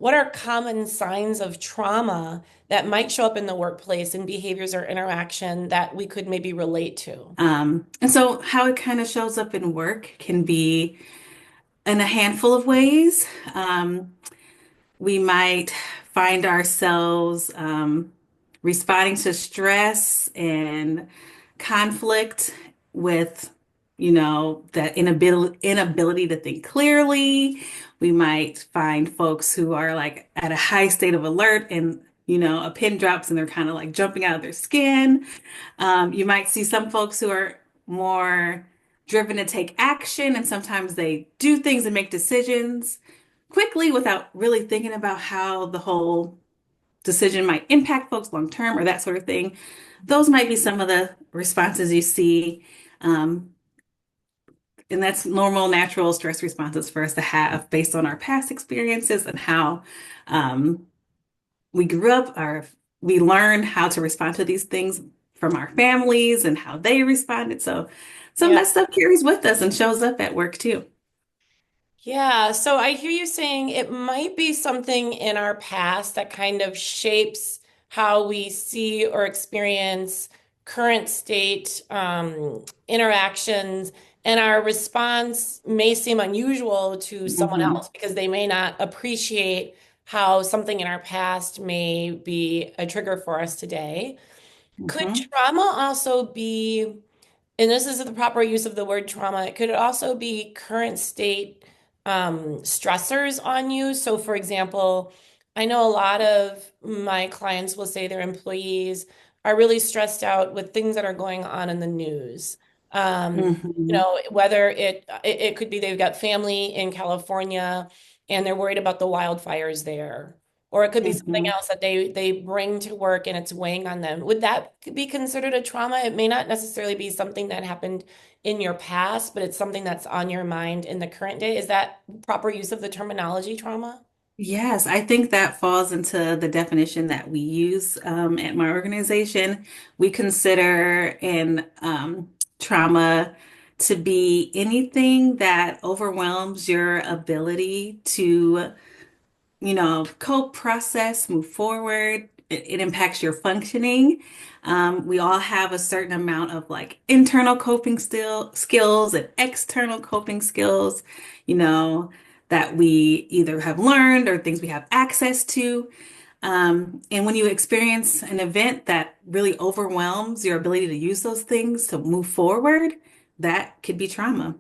what are common signs of trauma that might show up in the workplace in behaviors or interaction that we could maybe relate to? And so how it kind of shows up in work can be in a handful of ways. We might find ourselves responding to stress and conflict with, that inability to think clearly. We might find folks who are like at a high state of alert and, a pin drops and they're kind of like jumping out of their skin. You might see some folks who are more driven to take action, and sometimes they do things and make decisions quickly without really thinking about how the whole decision might impact folks long term or that sort of thing. Those might be some of the responses you see. Um, and that's normal, natural stress responses for us to have based on our past experiences and how um, we grew up, or we learned how to respond to these things from our families and how they responded. So some of Yeah. that stuff carries with us and shows up at work too. Yeah, so I hear you saying it might be something in our past that kind of shapes how we see or experience current state interactions, and our response may seem unusual to someone Hmm. else because they may not appreciate how something in our past may be a trigger for us today. Could Hmm. trauma also be, and this is the proper use of the word trauma, could it also be current state stressors on you? So, for example, I know a lot of my clients will say their employees are really stressed out with things that are going on in the news. Hmm. Whether it could be they've got family in California and they're worried about the wildfires there. Or it could be something Hmm. else that they bring to work and it's weighing on them. Would that be considered a trauma? It may not necessarily be something that happened in your past, but it's something that's on your mind in the current day. Is that proper use of the terminology trauma? Yes, I think that falls into the definition that we use at my organization. We consider an trauma to be anything that overwhelms your ability to cope, process, move forward. It impacts your functioning. We all have a certain amount of like internal coping skills and external coping skills, you know, that we either have learned or things we have access to. And when you experience an event that really overwhelms your ability to use those things to move forward, that could be trauma.